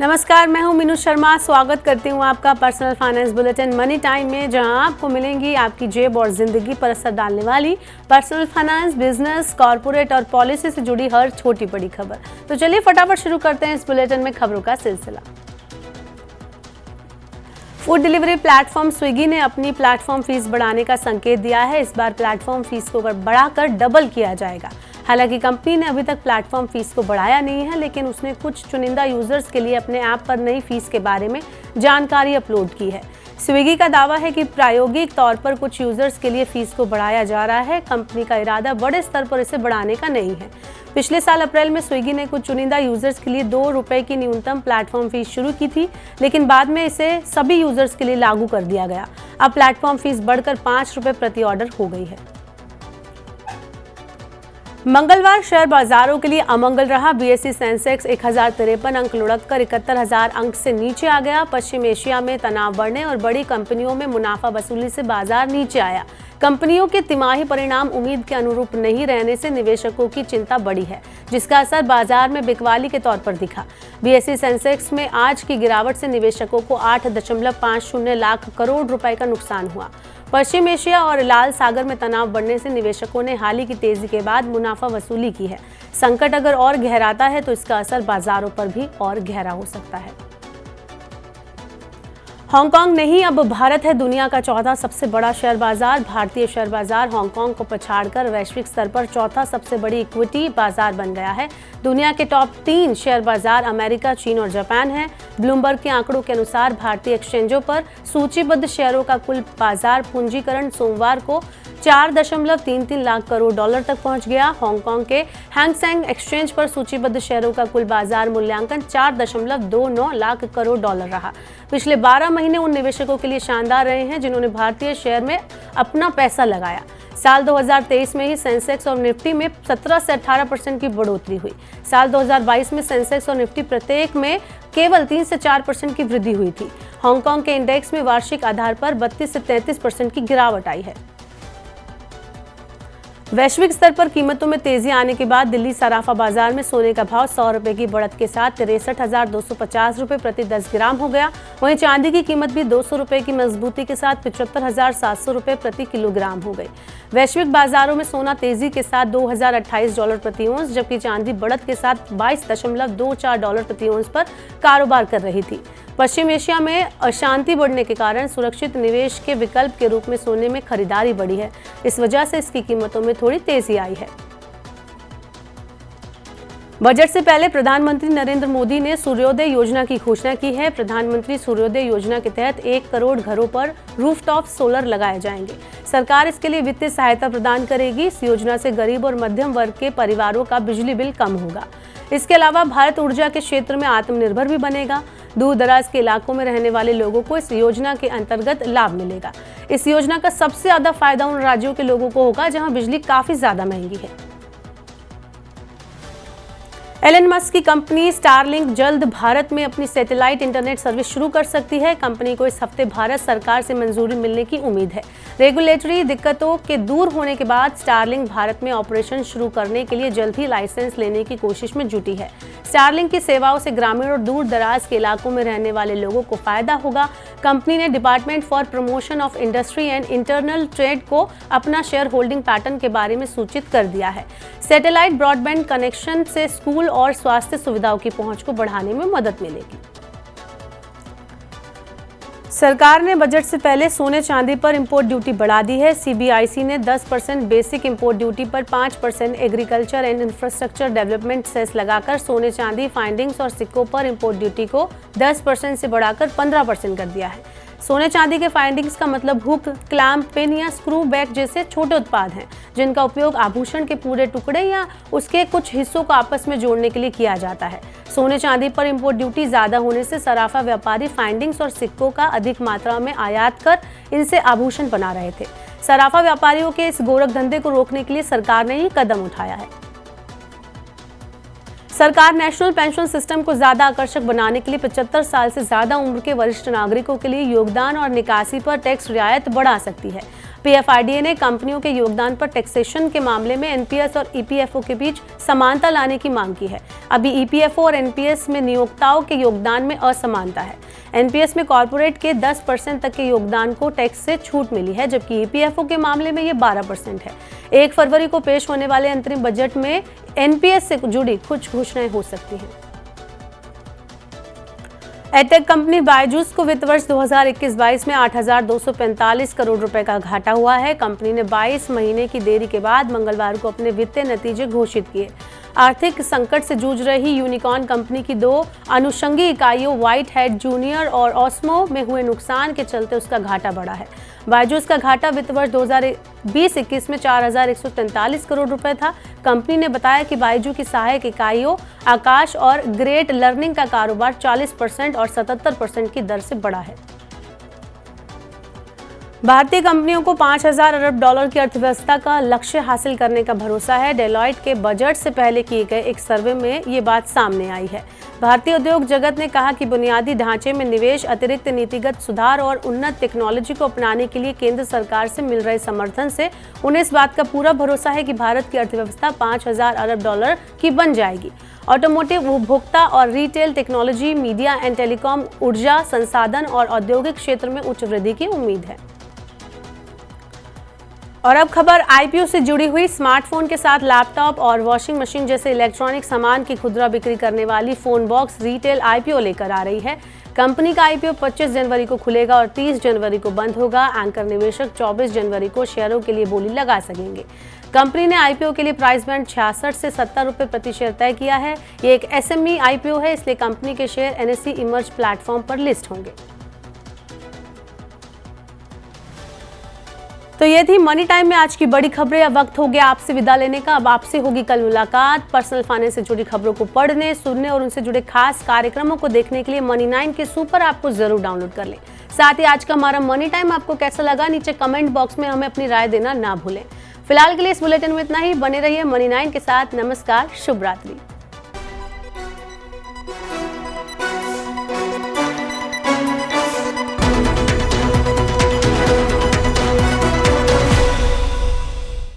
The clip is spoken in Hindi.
नमस्कार, मैं हूं मीनू शर्मा। स्वागत करती हूं आपका personal finance bulletin money time में, जहां आपको मिलेंगी आपकी जेब और जिंदगी पर असर डालने वाली पर्सनल फाइनेंस, बिजनेस, कॉर्पोरेट और पॉलिसी से जुड़ी हर छोटी बड़ी खबर। तो चलिए फटाफट शुरू करते हैं इस बुलेटिन में खबरों का सिलसिला। फूड डिलीवरी प्लेटफॉर्म स्विगी ने अपनी प्लेटफॉर्म फीस बढ़ाने का संकेत दिया है। इस बार प्लेटफॉर्म फीस को बढ़ाकर डबल किया जाएगा। हालांकि कंपनी ने अभी तक प्लेटफॉर्म फीस को बढ़ाया नहीं है, लेकिन उसने कुछ चुनिंदा यूजर्स के लिए अपने ऐप पर नई फीस के बारे में जानकारी अपलोड की है। स्विगी का दावा है कि प्रायोगिक तौर पर कुछ यूजर्स के लिए फीस को बढ़ाया जा रहा है। कंपनी का इरादा बड़े स्तर पर इसे बढ़ाने का नहीं है। पिछले साल अप्रैल में स्विगी ने कुछ चुनिंदा यूजर्स के लिए ₹2 की न्यूनतम प्लेटफॉर्म फीस शुरू की थी, लेकिन बाद में इसे सभी यूजर्स के लिए लागू कर दिया गया। अब प्लेटफॉर्म फीस बढ़कर ₹5 प्रति ऑर्डर हो गई है। मंगलवार शेयर बाजारों के लिए अमंगल रहा। बीएसई सेंसेक्स 1053 अंक लुढ़ककर 71,000 अंक से नीचे आ गया। पश्चिम एशिया में तनाव बढ़ने और बड़ी कंपनियों में मुनाफा वसूली से बाजार नीचे आया। कंपनियों के तिमाही परिणाम उम्मीद के अनुरूप नहीं रहने से निवेशकों की चिंता बढ़ी है, जिसका असर बाजार में बिकवाली के तौर पर दिखा। बीएसई सेंसेक्स में आज की गिरावट से निवेशकों को 8.50 लाख करोड़ रुपए का नुकसान हुआ। पश्चिम एशिया और लाल सागर में तनाव बढ़ने से निवेशकों ने हाल ही की तेजी के बाद मुनाफा वसूली की है। संकट अगर और गहराता है तो इसका असर बाजारों पर भी और गहरा हो सकता है। हांगकांग नहीं, अब भारत है दुनिया का चौथा सबसे बड़ा शेयर बाजार। भारतीय शेयर बाजार हांगकांग को पछाड़कर वैश्विक स्तर पर चौथा सबसे बड़ी इक्विटी बाजार बन गया है। दुनिया के टॉप 3 शेयर बाजार अमेरिका, चीन और जापान हैं। ब्लूमबर्ग के आंकड़ों के अनुसार भारतीय एक्सचेंजों पर सूचीबद्ध शेयरों का कुल बाजार पूंजीकरण सोमवार को $4.33 लाख करोड़ तक पहुंच गया। हांगकांग के हैंग सेंग एक्सचेंज पर सूचीबद्ध शेयरों का कुल बाजार मूल्यांकन $4.29 लाख करोड़ रहा। पिछले 12 महीने उन निवेशकों के लिए शानदार रहे हैं जिन्होंने भारतीय शेयर में अपना पैसा लगाया। साल 2023 में ही सेंसेक्स और निफ्टी में 17 से 18% की बढ़ोतरी हुई। साल 2022 में सेंसेक्स और निफ्टी प्रत्येक में केवल 3 से 4% की वृद्धि हुई थी। हांगकांग के इंडेक्स में वार्षिक आधार पर 32 से 33% की गिरावट आई है। वैश्विक स्तर पर कीमतों में तेजी आने के बाद दिल्ली सराफा बाजार में सोने का भाव ₹100 की बढ़त के साथ ₹63,250 प्रति 10 ग्राम हो गया। वहीं चांदी की कीमत भी ₹200 की मजबूती के साथ $75,700 प्रति किलोग्राम हो गई। वैश्विक बाजारों में सोना तेजी के साथ $2,028 प्रति औंस, जबकि चांदी बढ़त के साथ $22.24 प्रति औंस पर कारोबार कर रही थी। पश्चिम एशिया में अशांति बढ़ने के कारण सुरक्षित निवेश के विकल्प के रूप में सोने में खरीदारी बढ़ी है। इस वजह से इसकी कीमतों में थोड़ी तेजी आई है। बजट से पहले प्रधानमंत्री नरेंद्र मोदी ने सूर्योदय योजना की घोषणा की है। प्रधानमंत्री सूर्योदय योजना के तहत 1 करोड़ घरों पर रूफटॉप सोलर लगाए जाएंगे। सरकार इसके लिए वित्तीय सहायता प्रदान करेगी। इस योजना से गरीब और मध्यम वर्ग के परिवारों का बिजली बिल कम होगा। इसके अलावा भारत ऊर्जा के क्षेत्र में आत्मनिर्भर भी बनेगा। दूर दराज के इलाकों में रहने वाले लोगों को इस योजना के अंतर्गत लाभ मिलेगा। इस योजना का सबसे ज्यादा फायदा उन राज्यों के लोगों को होगा जहां बिजली काफी ज्यादा महंगी है। एलन मस्क की कंपनी स्टारलिंक जल्द भारत में अपनी सैटेलाइट इंटरनेट सर्विस शुरू कर सकती है। कंपनी को इस हफ्ते भारत सरकार से मंजूरी मिलने की उम्मीद है। रेगुलेटरी दिक्कतों के दूर होने के बाद स्टारलिंक भारत में ऑपरेशन शुरू करने के लिए जल्द ही लाइसेंस लेने की कोशिश में जुटी है। स्टारलिंक की सेवाओं से ग्रामीण और दूर दराज के इलाकों में रहने वाले लोगों को फायदा होगा। कंपनी ने department for promotion of industry and internal trade को अपना शेयर होल्डिंग पैटर्न के बारे में सूचित कर दिया है। सैटेलाइट ब्रॉडबैंड कनेक्शन से स्कूल और स्वास्थ्य सुविधाओं की पहुंच को बढ़ाने में मदद मिलेगी। सरकार ने बजट से पहले सोने चांदी पर इंपोर्ट ड्यूटी बढ़ा दी है। सीबीआईसी ने 10% बेसिक इंपोर्ट ड्यूटी पर 5% agriculture and infrastructure development cess लगाकर सोने चांदी, फाइंडिंग्स और सिक्कों पर इंपोर्ट ड्यूटी को 10% से बढ़ाकर 15% कर दिया है। सोने चांदी के फाइंडिंग्स का मतलब हुक, क्लैंप, पिन या स्क्रू बैक जैसे छोटे उत्पाद हैं, जिनका उपयोग आभूषण के पूरे टुकड़े या उसके कुछ हिस्सों को आपस में जोड़ने के लिए किया जाता है। सोने चांदी पर इंपोर्ट ड्यूटी ज्यादा होने से सराफा व्यापारी फाइंडिंग्स और सिक्कों का अधिक मात्रा में आयात कर इनसे आभूषण बना रहे थे। सराफा व्यापारियों के इस गोरख धंधे को रोकने के लिए सरकार ने ये कदम उठाया है। सरकार नेशनल पेंशन सिस्टम को ज्यादा आकर्षक बनाने के लिए 75 साल से ज्यादा उम्र के वरिष्ठ नागरिकों के लिए योगदान और निकासी पर टैक्स रियायत बढ़ा सकती है। PFIDA ने कंपनियों के योगदान पर टैक्सेशन के मामले में NPS और EPFO के बीच समानता लाने की मांग की है। अभी EPFO और NPS में नियोक्ताओं के योगदान में असमानता है। NPS में कॉर्पोरेट के 10% तक के योगदान को टैक्स से छूट मिली है, जबकि EPFO के मामले में ये 12% है। 1 फरवरी को पेश होने वाले अंतरिम बजट में NPS से जुड़ी कुछ घोषणाएं हो सकती हैं। एडटेक कंपनी बायजूस को वित्त वर्ष 2021-22 में 8,245 करोड़ रुपए का घाटा हुआ है। कंपनी ने 22 महीने की देरी के बाद मंगलवार को अपने वित्तीय नतीजे घोषित किए। आर्थिक संकट से जूझ रही यूनिकॉर्न कंपनी की 2 अनुषंगी इकाइयों व्हाइट हेड जूनियर और ऑस्मो में हुए नुकसान के चलते उसका घाटा बढ़ा है। बायजूस का घाटा वित्त वर्ष 2020-21 में 4,143 करोड़ रुपए था। कंपनी ने बताया कि बायजू की सहायक इकाइयों आकाश और ग्रेट लर्निंग का कारोबार 40% और 77% की दर से बढ़ा है। भारतीय कंपनियों को 5,000 अरब डॉलर की अर्थव्यवस्था का लक्ष्य हासिल करने का भरोसा है। डेलॉयट के बजट से पहले किए गए एक सर्वे में ये बात सामने आई है। भारतीय उद्योग जगत ने कहा कि बुनियादी ढांचे में निवेश, अतिरिक्त नीतिगत सुधार और उन्नत टेक्नोलॉजी को अपनाने के लिए केंद्र सरकार से मिल रहे समर्थन से उन्हें इस बात का पूरा भरोसा है कि भारत की अर्थव्यवस्था 5,000 अरब डॉलर की बन जाएगी। ऑटोमोटिव, उपभोक्ता और retail, technology, media and telecom, ऊर्जा, संसाधन और औद्योगिक क्षेत्र में उच्च वृद्धि की उम्मीद है। और अब खबर IPO से जुड़ी हुई। स्मार्टफोन के साथ लैपटॉप और वॉशिंग मशीन जैसे इलेक्ट्रॉनिक सामान की खुदरा बिक्री करने वाली फोन बॉक्स रिटेल IPO लेकर आ रही है। कंपनी का IPO 25 जनवरी को खुलेगा और 30 जनवरी को बंद होगा। एंकर निवेशक 24 जनवरी को शेयरों के लिए बोली लगा सकेंगे। कंपनी ने IPO के लिए प्राइस बैंड 66 से 70 रुपये प्रति शेयर तय किया है। ये एक SME IPO है, इसलिए कंपनी के शेयर NSE इमर्ज प्लेटफॉर्म पर लिस्ट होंगे। तो ये थी मनी टाइम में आज की बड़ी खबरें। अब वक्त हो गया आपसे विदा लेने का। अब आपसे होगी कल मुलाकात। पर्सनल फाइनेंस से जुड़ी खबरों को पढ़ने, सुनने और उनसे जुड़े खास कार्यक्रमों को देखने के लिए मनी 9 के सुपर ऐप को जरूर डाउनलोड कर लें। साथ ही आज का हमारा मनी टाइम आपको कैसा लगा, नीचे कमेंट बॉक्स में हमें अपनी राय देना ना भूलें। फिलहाल के लिए इस बुलेटिन में इतना ही। बने रहिए मनी 9 के साथ। नमस्कार, शुभ रात्रि।